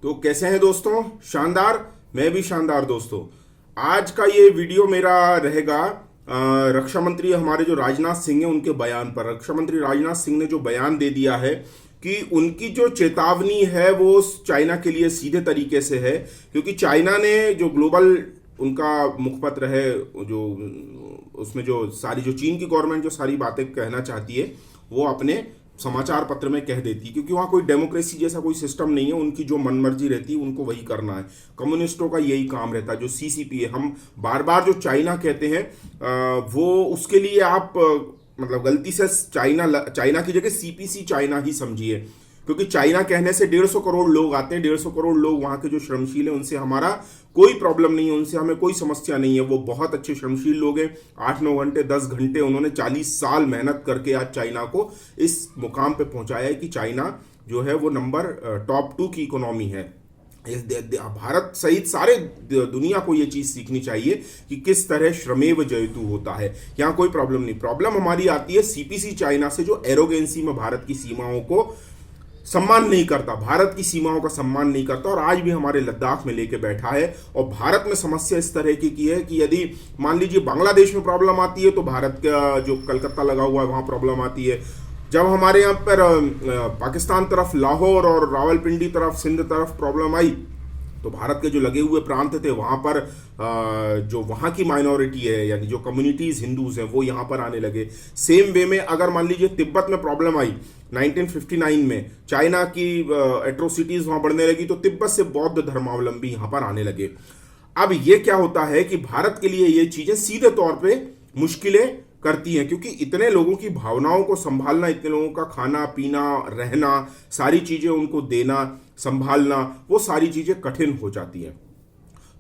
तो कैसे हैं दोस्तों? शानदार। मैं भी शानदार दोस्तों। आज का ये वीडियो मेरा रहेगा रक्षा मंत्री हमारे जो राजनाथ सिंह हैं उनके बयान पर। रक्षा मंत्री राजनाथ सिंह ने जो बयान दे दिया है कि उनकी जो चेतावनी है वो चाइना के लिए सीधे तरीके से है, क्योंकि चाइना ने जो ग्लोबल उनका मुखपत्र है, जो उसमें जो चीन की गवर्नमेंट जो सारी बातें कहना चाहती है वो अपने समाचार पत्र में कह देती है, क्योंकि वहाँ कोई डेमोक्रेसी जैसा कोई सिस्टम नहीं है। उनकी जो मनमर्जी रहती है उनको वही करना है। कम्युनिस्टों का यही काम रहता है। जो सीसीपी है, हम बार बार जो चाइना कहते हैं वो उसके लिए आप मतलब गलती से चाइना की जगह सीपीसी चाइना ही समझिए, क्योंकि चाइना कहने से 150 करोड़ लोग आते हैं। 150 करोड़ लोग वहाँ के जो श्रमशील हैं उनसे हमारा कोई प्रॉब्लम नहीं है, उनसे हमें कोई समस्या नहीं है। वो बहुत अच्छे श्रमशील लोग हैं। 8-9 घंटे 10 घंटे उन्होंने 40 साल मेहनत करके आज चाइना को इस मुकाम पे पहुंचाया है कि चाइना जो है वो नंबर टॉप 2 की इकोनॉमी है। भारत सहित सारे दुनिया को ये चीज सीखनी चाहिए कि किस तरह श्रमेव जयतु होता है। यहाँ कोई प्रॉब्लम नहीं। प्रॉब्लम हमारी आती है सीपीसी चाइना से, जो एरोगेंसी में भारत की सीमाओं को सम्मान नहीं करता, भारत की सीमाओं का सम्मान नहीं करता, और आज भी हमारे लद्दाख में लेके बैठा है। और भारत में समस्या इस तरह की है कि यदि मान लीजिए बांग्लादेश में प्रॉब्लम आती है तो भारत का जो कलकत्ता लगा हुआ है वहां प्रॉब्लम आती है। जब हमारे यहाँ पर पाकिस्तान तरफ लाहौर और रावलपिंडी तरफ सिंध तरफ प्रॉब्लम आई तो भारत के जो लगे हुए प्रांत थे वहां पर जो वहां की माइनॉरिटी है, यानी जो कम्युनिटीज हिंदूज हैं, वो यहां पर आने लगे। सेम वे में अगर मान लीजिए तिब्बत में प्रॉब्लम आई 1959 में, चाइना की एट्रोसिटीज वहां बढ़ने लगी तो तिब्बत से बौद्ध धर्मावलंबी यहां पर आने लगे। अब ये क्या होता है कि भारत के लिए ये चीजें सीधे तौर पे मुश्किलें करती हैं, क्योंकि इतने लोगों की भावनाओं को संभालना, इतने लोगों का खाना पीना रहना, सारी चीजें उनको देना संभालना, वो सारी चीजें कठिन हो जाती हैं।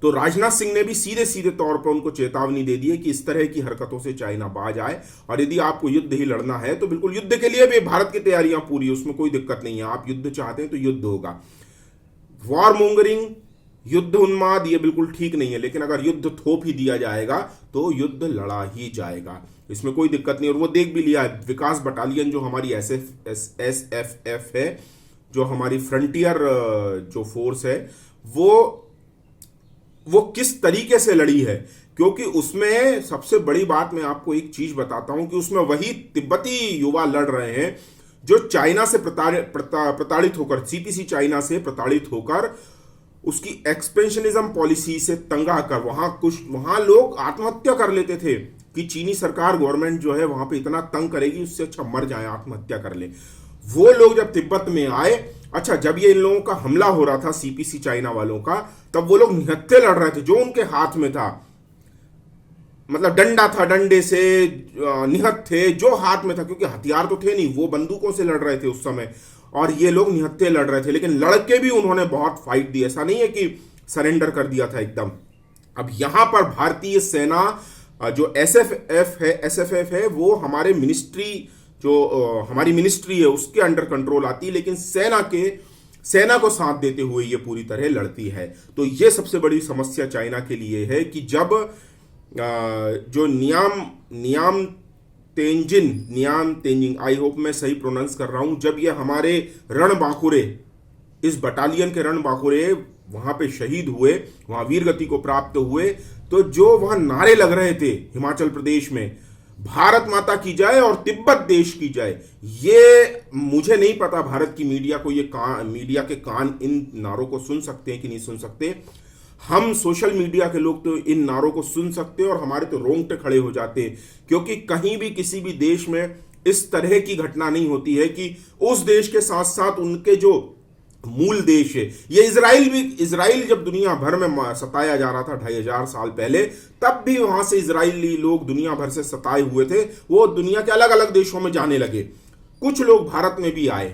तो राजनाथ सिंह ने भी सीधे सीधे तौर पर उनको चेतावनी दे दी है कि इस तरह की हरकतों से चाइना बाज आए, और यदि आपको युद्ध ही लड़ना है तो बिल्कुल युद्ध के लिए भी भारत की तैयारियां पूरी है, उसमें कोई दिक्कत नहीं है। आप युद्ध चाहते हैं तो युद्ध होगा। वॉर मोंगरिंग, युद्ध उन्माद, ये बिल्कुल ठीक नहीं है, लेकिन अगर युद्ध थोप ही दिया जाएगा तो युद्ध लड़ा ही जाएगा, इसमें कोई दिक्कत नहीं। और वो देख भी लिया है। विकास बटालियन जो हमारी SFF है, जो हमारी फ्रंटियर जो फोर्स है, वो किस तरीके से लड़ी है, क्योंकि उसमें सबसे बड़ी बात मैं आपको एक चीज बताता हूं कि उसमें वही तिब्बती युवा लड़ रहे हैं जो चाइना से प्रताड़ित होकर, सीपीसी चाइना से प्रताड़ित होकर, उसकी एक्सपेंशनिज्म पॉलिसी से तंग आकर वहां लोग आत्महत्या कर लेते थे कि चीनी सरकार गवर्नमेंट जो है वहां पे इतना तंग करेगी, उससे अच्छा मर जाए, आत्महत्या कर ले। वो लोग जब तिब्बत में आए, अच्छा जब ये इन लोगों का हमला हो रहा था सीपीसी चाइना वालों का, तब वो लोग निहत्थे लड़ रहे थे। जो उनके हाथ में था, मतलब डंडा था, डंडे से निहत्थे थे जो हाथ में था, क्योंकि हथियार तो थे नहीं, वो बंदूकों से लड़ रहे थे उस समय, और ये लोग निहत्थे लड़ रहे थे। लेकिन लड़के भी उन्होंने बहुत फाइट दी, ऐसा नहीं है कि सरेंडर कर दिया था एकदम। अब यहां पर भारतीय सेना जो SFF है वो हमारे हमारी मिनिस्ट्री है उसके अंडर कंट्रोल आती है, लेकिन सेना को साथ देते हुए ये पूरी तरह लड़ती है। तो ये सबसे बड़ी समस्या चाइना के लिए है कि जब जो नियाम तेंजिंग, आई होप मैं सही प्रोनाउंस कर रहा हूं, जब ये हमारे रणबांकुरे, इस बटालियन के रणबांकुरे वहां पे शहीद हुए, वहां वीरगति को प्राप्त हुए, तो जो वहां नारे लग रहे थे हिमाचल प्रदेश में, भारत माता की जय और तिब्बत देश की जय, ये मुझे नहीं पता भारत की मीडिया को मीडिया के कान इन नारों को सुन सकते हैं कि नहीं सुन सकते। हम सोशल मीडिया के लोग तो इन नारों को सुन सकते हैं और हमारे तो रोंगटे खड़े हो जाते हैं, क्योंकि कहीं भी किसी भी देश में इस तरह की घटना नहीं होती है कि उस देश के साथ साथ उनके जो मूल देश है, ये इजराइल जब दुनिया भर में सताया जा रहा था 2500 साल पहले, तब भी वहां से इजरायली लोग दुनिया भर से सताए हुए थे, वो दुनिया के अलग अलग देशों में जाने लगे। कुछ लोग भारत में भी आए।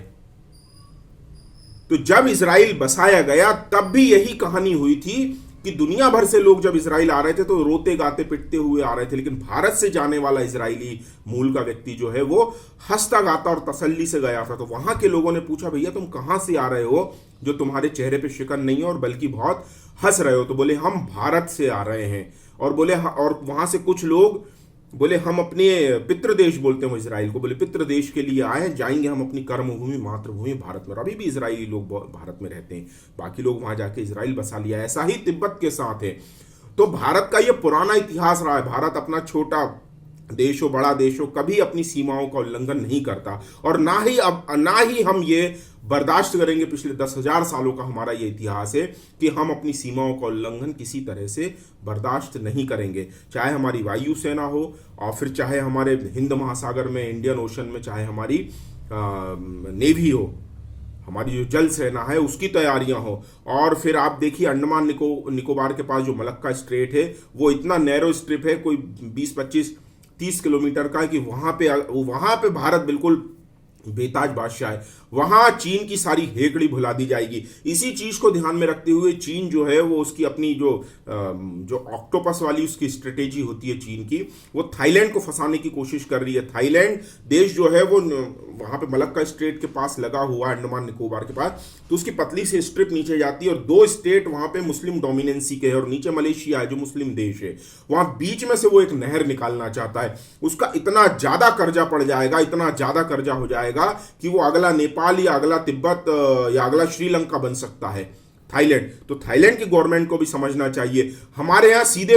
तो जब इजराइल बसाया गया तब भी यही कहानी हुई थी कि दुनिया भर से लोग जब इजराइल आ रहे थे तो रोते गाते पिटते हुए आ रहे थे, लेकिन भारत से जाने वाला इजरायली मूल का व्यक्ति जो है वो हंसता गाता और तसल्ली से गया था। तो वहां के लोगों ने पूछा, भैया तुम कहां से आ रहे हो जो तुम्हारे चेहरे पे शिकन नहीं है और बल्कि बहुत हंस रहे हो? तो बोले हम भारत से आ रहे हैं। और बोले और वहां से कुछ लोग बोले हम अपने पितृ देश, बोलते हैं वो इसराइल को, बोले पितृ देश के लिए आए हैं, जाएंगे हम अपनी कर्मभूमि मातृभूमि भारत में। और अभी भी इसराइली लोग भारत में रहते हैं, बाकी लोग वहां जाके इसराइल बसा लिया। ऐसा ही तिब्बत के साथ है। तो भारत का ये पुराना इतिहास रहा है। भारत अपना छोटा देश हो, बड़ा देश हो, कभी अपनी सीमाओं का उल्लंघन नहीं करता, और ना ही हम ये बर्दाश्त करेंगे। पिछले 10,000 सालों का हमारा ये इतिहास है कि हम अपनी सीमाओं का उल्लंघन किसी तरह से बर्दाश्त नहीं करेंगे, चाहे हमारी वायुसेना हो, और फिर चाहे हमारे हिंद महासागर में, इंडियन ओशन में, चाहे हमारी नेवी हो, हमारी जो जल सेना है उसकी तैयारियां हो। और फिर आप देखिए अंडमान निकोबार के पास जो मलक्का स्ट्रेट है, वो इतना नैरो स्ट्रिप है, कोई 20-25-30 किलोमीटर का है, कि वहां पे भारत बिल्कुल बेताज बादशाह है। वहां चीन की सारी हेकड़ी भुला दी जाएगी। इसी चीज को ध्यान में रखते हुए चीन जो है वो उसकी अपनी जो ऑक्टोपस वाली उसकी स्ट्रेटेजी होती है चीन की, वो थाईलैंड को फंसाने की कोशिश कर रही है। थाईलैंड देश जो है वो वहां पे मलक्का स्ट्रेट के पास लगा हुआ, अंडमान निकोबार के पास, तो उसकी पतली से स्ट्रिप नीचे जाती है, और 2 स्टेट वहां पे मुस्लिम डोमिनेंसी के है, और नीचे मलेशिया है जो मुस्लिम देश है। वहां बीच में से वो एक नहर निकालना चाहता है। उसका इतना ज्यादा कर्जा पड़ जाएगा, इतना ज्यादा कर्जा हो जाएगा कि वो अगला नेपाल या अगला तिब्बत या अगला श्रीलंका बन सकता है, थाईलैंड। तो थाईलैंड की गवर्नमेंट को भी समझना चाहिए। हमारे यहाँ सीधे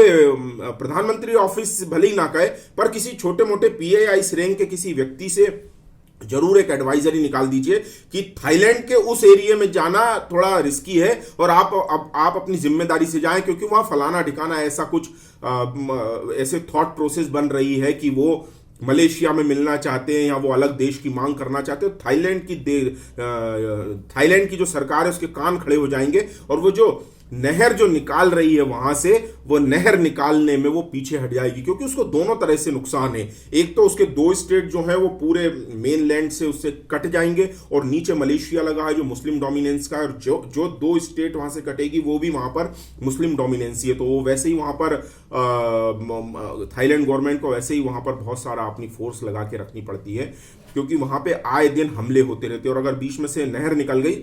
प्रधानमंत्री ऑफिस भले ही ना कहे, पर किसी छोटे मोटे PAI रैंक के किसी व्यक्ति से जरूर एक एडवाइजरी निकाल दीजिए कि थाईलैंड के उस एरिया में जाना थोड़ा रिस्की है, और आप अपनी जिम्मेदारी से जाएं, क्योंकि वहां फलाना ठिकाना ऐसा कुछ ऐसे थॉट प्रोसेस बन रही है कि वो मलेशिया में मिलना चाहते हैं या वो अलग देश की मांग करना चाहते हैं। थाईलैंड की जो सरकार है उसके कान खड़े हो जाएंगे, और वो जो नहर जो निकाल रही है वहां से, वो नहर निकालने में वो पीछे हट जाएगी, क्योंकि उसको दोनों तरह से नुकसान है। एक तो उसके 2 स्टेट जो है वो पूरे मेन लैंड से उससे कट जाएंगे, और नीचे मलेशिया लगा है जो मुस्लिम डोमिनेंस का है, और जो 2 स्टेट वहां से कटेगी वो भी वहां पर मुस्लिम डोमिनेंसी है। तो वो वैसे ही वहां पर थाईलैंड गवर्नमेंट को वैसे ही वहां पर बहुत सारा अपनी फोर्स लगा के रखनी पड़ती है, क्योंकि वहां पे आए दिन हमले होते रहते हैं, और अगर बीच में से नहर निकल गई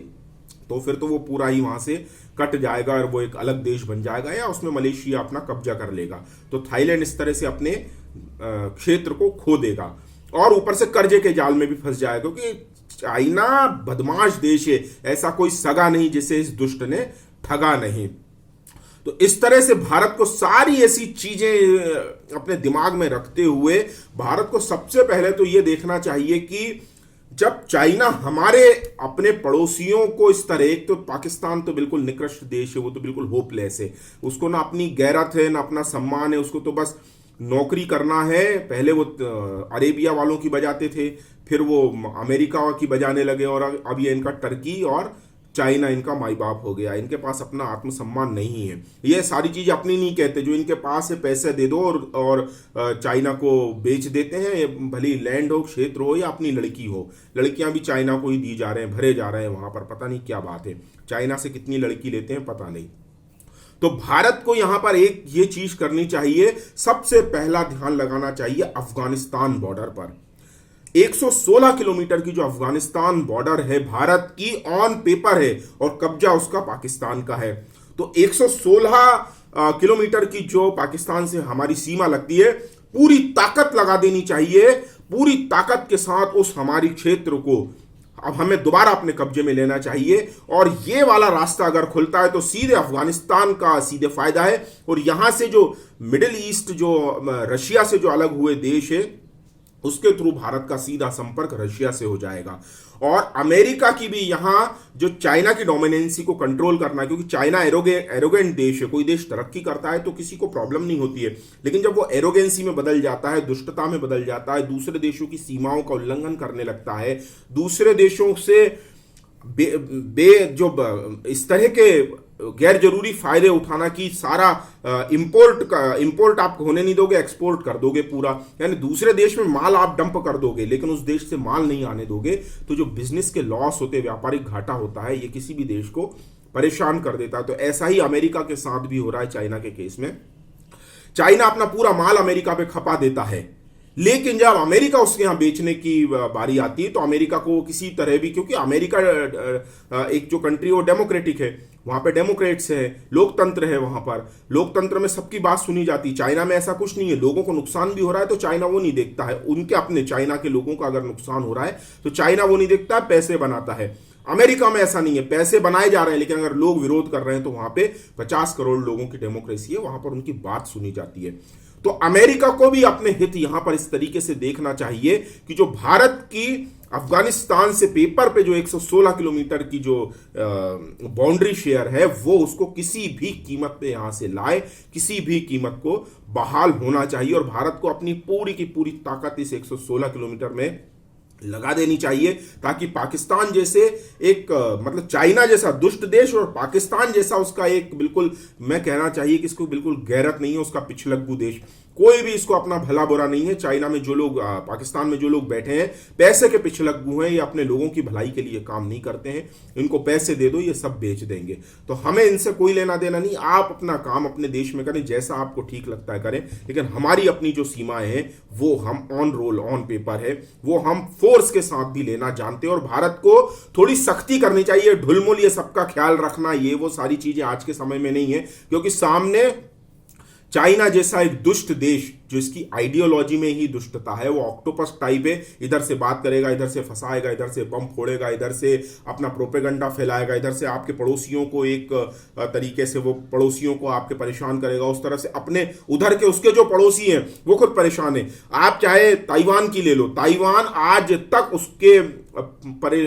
तो फिर तो वो पूरा ही वहां से कट जाएगा, और वो एक अलग देश बन जाएगा, या उसमें मलेशिया अपना कब्जा कर लेगा। तो थाईलैंड इस तरह से अपने क्षेत्र को खो देगा, और ऊपर से कर्जे के जाल में भी फंस जाएगा, क्योंकि चाइना बदमाश देश है, ऐसा कोई सगा नहीं जिसे इस दुष्ट ने ठगा नहीं। तो इस तरह से भारत को सारी ऐसी चीजें अपने दिमाग में रखते हुए भारत को सबसे पहले तो ये देखना चाहिए कि जब चाइना हमारे अपने पड़ोसियों को इस तरह, एक तो पाकिस्तान तो बिल्कुल निकृष्ट देश है, वो तो बिल्कुल होपलेस है, उसको ना अपनी गैरत है ना अपना सम्मान है, उसको तो बस नौकरी करना है। पहले वो अरेबिया वालों की बजाते थे, फिर वो अमेरिका की बजाने लगे, और अब ये इनका टर्की और चाइना इनका माई बाप हो गया। इनके पास अपना आत्मसम्मान नहीं है। ये सारी चीज अपनी नहीं कहते, जो इनके पास है पैसे दे दो और चाइना को बेच देते हैं, भले लैंड हो, क्षेत्र हो, या अपनी लड़की हो। लड़कियां भी चाइना को ही दी जा रहे हैं, भरे जा रहे हैं वहां पर, पता नहीं क्या बात है। चाइना से कितनी लड़की लेते हैं पता नहीं। तो भारत को यहां पर एक ये चीज करनी चाहिए, सबसे पहला ध्यान लगाना चाहिए अफगानिस्तान बॉर्डर पर। 116 किलोमीटर की जो अफगानिस्तान बॉर्डर है भारत की ऑन पेपर है, और कब्जा उसका पाकिस्तान का है। तो 116 किलोमीटर की जो पाकिस्तान से हमारी सीमा लगती है, पूरी ताकत लगा देनी चाहिए, पूरी ताकत के साथ उस हमारी क्षेत्र को अब हमें दोबारा अपने कब्जे में लेना चाहिए। और ये वाला रास्ता अगर खुलता है तो सीधे अफगानिस्तान का सीधे फायदा है, और यहां से जो मिडिल ईस्ट, जो रशिया से जो अलग हुए देश है, उसके थ्रू भारत का सीधा संपर्क रशिया से हो जाएगा। और अमेरिका की भी यहां जो चाइना की डोमिनेंसी को कंट्रोल करना, क्योंकि चाइना एरोगेंट देश है। कोई देश तरक्की करता है तो किसी को प्रॉब्लम नहीं होती है, लेकिन जब वो एरोगेंसी में बदल जाता है, दुष्टता में बदल जाता है, दूसरे देशों की सीमाओं का उल्लंघन करने लगता है, दूसरे देशों से इस तरह के गैर जरूरी फायदे उठाना कि सारा इंपोर्ट आप होने नहीं दोगे, एक्सपोर्ट कर दोगे पूरा, यानी दूसरे देश में माल आप डंप कर दोगे, लेकिन उस देश से माल नहीं आने दोगे, तो जो बिजनेस के लॉस होते, व्यापारिक घाटा होता है, ये किसी भी देश को परेशान कर देता है। तो ऐसा ही अमेरिका के साथ भी हो रहा है चाइना के केस में। चाइना अपना पूरा माल अमेरिका पे खपा देता है, लेकिन जब अमेरिका उसके यहाँ बेचने की बारी आती है तो अमेरिका को किसी तरह भी, क्योंकि अमेरिका एक जो कंट्री वो डेमोक्रेटिक है, वहां पे डेमोक्रेट्स है, लोकतंत्र है, वहां पर लोकतंत्र में सबकी बात सुनी जाती है। चाइना में ऐसा कुछ नहीं है, लोगों को नुकसान भी हो रहा है तो चाइना वो नहीं देखता है, उनके अपने चाइना के लोगों का अगर नुकसान हो रहा है तो चाइना वो नहीं देखता, पैसे बनाता है। अमेरिका में ऐसा नहीं है, पैसे बनाए जा रहे हैं लेकिन अगर लोग विरोध कर रहे हैं तो वहां पे 50 करोड़ लोगों की डेमोक्रेसी है, वहां पर उनकी बात सुनी जाती है। तो अमेरिका को भी अपने हित यहां पर इस तरीके से देखना चाहिए कि जो भारत की अफगानिस्तान से पेपर पे जो 116 किलोमीटर की जो बाउंड्री शेयर है वो उसको किसी भी कीमत पे यहां से लाए, किसी भी कीमत को बहाल होना चाहिए और भारत को अपनी पूरी की पूरी ताकत इस 116 किलोमीटर में लगा देनी चाहिए, ताकि पाकिस्तान जैसे एक मतलब चाइना जैसा दुष्ट देश और पाकिस्तान जैसा उसका एक बिल्कुल, मैं कहना चाहिए कि इसको बिल्कुल गैरत नहीं है, उसका पिछलग्गू देश, कोई भी इसको अपना भला बुरा नहीं है। चाइना में जो लोग, पाकिस्तान में जो लोग बैठे हैं पैसे के पिछलग्गू हैं, ये अपने लोगों की भलाई के लिए काम नहीं करते हैं, इनको पैसे दे दो ये सब बेच देंगे। तो हमें इनसे कोई लेना देना नहीं, आप अपना काम अपने देश में करें, जैसा आपको ठीक लगता है करें, लेकिन हमारी अपनी जो सीमाएं हैं वो हम ऑन रोल ऑन पेपर है वो हम फोर्स के साथ भी लेना जानते हैं। और भारत को थोड़ी सख्ती करनी चाहिए, ढुलमुल ये सबका ख्याल रखना, ये वो सारी चीजें आज के समय में नहीं है, क्योंकि सामने चाइना जैसा एक दुष्ट देश जो इसकी आइडियोलॉजी में ही दुष्टता है, वो ऑक्टोपस टाइप है, इधर से बात करेगा, इधर से फंसाएगा, इधर से बम फोड़ेगा, इधर से अपना प्रोपेगेंडा फैलाएगा, इधर से आपके पड़ोसियों को एक तरीके से वो पड़ोसियों को आपके परेशान करेगा, उस तरह से अपने उधर के उसके जो पड़ोसी हैं वो खुद परेशान है। आप चाहे ताइवान की ले लो, ताइवान आज तक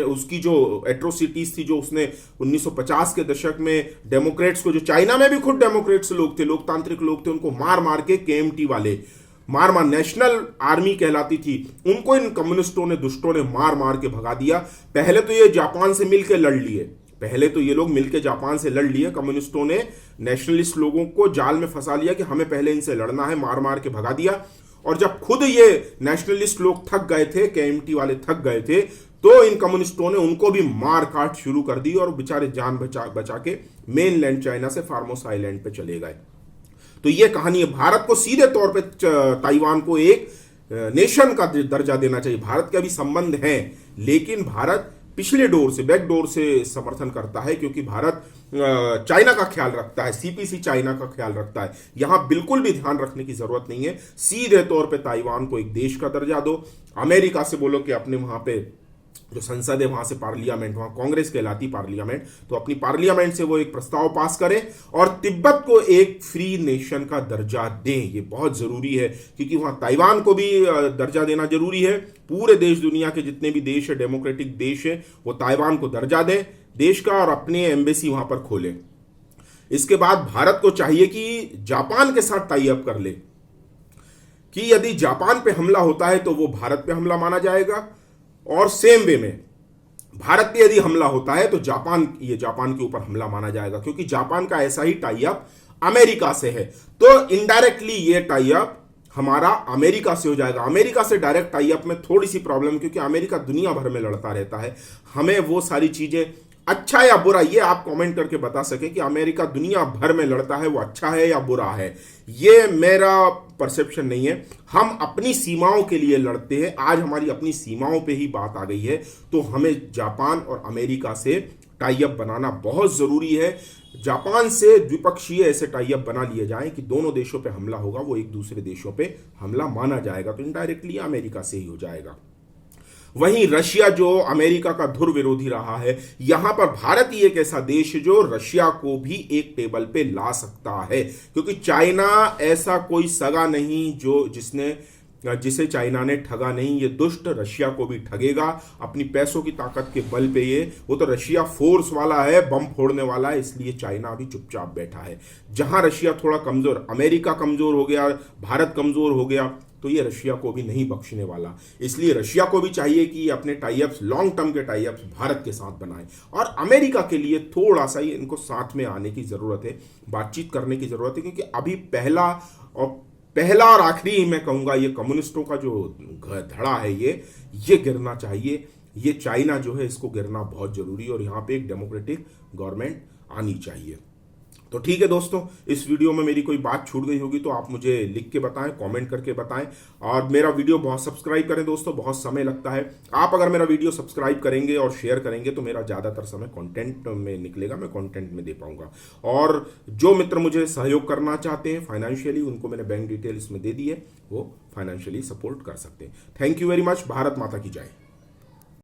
उसकी जो एट्रोसिटीज थी जो उसने 1950 के दशक में डेमोक्रेट्स को, जो चाइना में भी खुद डेमोक्रेट्स लोग थे, लोकतांत्रिक लोग थे, उनको मार मार के केएमटी वाले मार नेशनल आर्मी कहलाती थी, उनको इन कम्युनिस्टों ने, दुष्टों ने मार मार के भगा दिया। पहले तो ये जापान से मिलकर लड़ लिए, पहले तो ये लोग मिलकर जापान से लड़ लिए, कम्युनिस्टों ने नेशनलिस्ट लोगों को जाल में फंसा लिया कि हमें पहले इनसे लड़ना है, मार मार के भगा दिया। और जब खुद ये नेशनलिस्ट लोग थक गए थे, केएमटी वाले थक गए थे, तो इन कम्युनिस्टों ने उनको भी मार काट शुरू कर दी और बेचारे जान बचा के मेनलैंड चाइना से फार्मोसा आइलैंड पे चले गए। तो ये कहानी है। भारत को सीधे तौर पे ताइवान को एक नेशन का दर्जा देना चाहिए। भारत के अभी संबंध हैं, लेकिन भारत पिछले डोर से, बैक डोर से समर्थन करता है, क्योंकि भारत चाइना का ख्याल रखता है, सीपीसी चाइना का ख्याल रखता है। यहां बिल्कुल भी ध्यान रखने की जरूरत नहीं है, सीधे तौर पे ताइवान को एक देश का दर्जा दो। अमेरिका से बोलो कि अपने वहां पे जो संसद है, वहां से पार्लियामेंट, वहां कांग्रेस कहलाती पार्लियामेंट, तो अपनी पार्लियामेंट से वो एक प्रस्ताव पास करें और तिब्बत को एक फ्री नेशन का दर्जा दें। ये बहुत जरूरी है, क्योंकि वहां ताइवान को भी दर्जा देना जरूरी है। पूरे देश, दुनिया के जितने भी देश है, डेमोक्रेटिक देश है, वो ताइवान को दर्जा दें देश का और अपने एम्बेसी वहां पर खोलें। इसके बाद भारत को चाहिए कि जापान के साथ टाई अप कर ले, कि यदि जापान पे हमला होता है तो वो भारत पे हमला माना जाएगा, और सेम वे में भारत पे यदि हमला होता है तो जापान के ऊपर हमला माना जाएगा, क्योंकि जापान का ऐसा ही टाई अप अमेरिका से है। तो इनडायरेक्टली ये टाई अप हमारा अमेरिका से हो जाएगा। अमेरिका से डायरेक्ट टाई अप में थोड़ी सी प्रॉब्लम, क्योंकि अमेरिका दुनिया भर में लड़ता रहता है। हमें वो सारी चीजें, अच्छा या बुरा, ये आप कमेंट करके बता सके कि अमेरिका दुनिया भर में लड़ता है, वो अच्छा है या बुरा है। ये मेरा परसेप्शन नहीं है। हम अपनी सीमाओं के लिए लड़ते हैं। आज हमारी अपनी सीमाओं पे ही बात आ गई है, तो हमें जापान और अमेरिका से टाई अप बनाना बहुत जरूरी है। जापान से द्विपक्षीय ऐसे टाई अप बना लिए जाएं कि दोनों देशों पे हमला होगा वो एक दूसरे देशों पे हमला माना जाएगा, तो इनडायरेक्टली अमेरिका से ही हो जाएगा। वहीं रशिया जो अमेरिका का धुर विरोधी रहा है, यहां पर भारत ही एक ऐसा देश है जो रशिया को भी एक टेबल पे ला सकता है, क्योंकि चाइना ऐसा कोई सगा नहीं जिसे चाइना ने ठगा नहीं। ये दुष्ट रशिया को भी ठगेगा अपनी पैसों की ताकत के बल पे। वो तो रशिया फोर्स वाला है, बम फोड़ने वाला है, इसलिए चाइना अभी चुपचाप बैठा है। जहां रशिया थोड़ा कमजोर, अमेरिका कमजोर हो गया, भारत कमजोर हो गया, तो ये रशिया को भी नहीं बख्शने वाला। इसलिए रशिया को भी चाहिए कि अपने टाई अप्स, लॉन्ग टर्म के टाई अप्स भारत के साथ बनाए, और अमेरिका के लिए थोड़ा सा ही इनको साथ में आने की जरूरत है, बातचीत करने की जरूरत है, क्योंकि अभी पहला और आखिरी मैं कहूंगा, ये कम्युनिस्टों का जो धड़ा है ये गिरना चाहिए। ये चाइना जो है इसको गिरना बहुत जरूरी है, और यहाँ पे एक डेमोक्रेटिक गवर्नमेंट आनी चाहिए। तो ठीक है दोस्तों, इस वीडियो में मेरी कोई बात छूट गई होगी तो आप मुझे लिख के बताएं, कमेंट करके बताएं। और मेरा वीडियो बहुत सब्सक्राइब करें दोस्तों, बहुत समय लगता है। आप अगर मेरा वीडियो सब्सक्राइब करेंगे और शेयर करेंगे तो मेरा ज़्यादातर समय कंटेंट में निकलेगा, मैं कंटेंट में दे पाऊंगा। और जो मित्र मुझे सहयोग करना चाहते हैं फाइनेंशियली, उनको मैंने बैंक डिटेल इसमें दे दी है, वो फाइनेंशियली सपोर्ट कर सकते हैं। Thank you very much. Bharat माता की जय।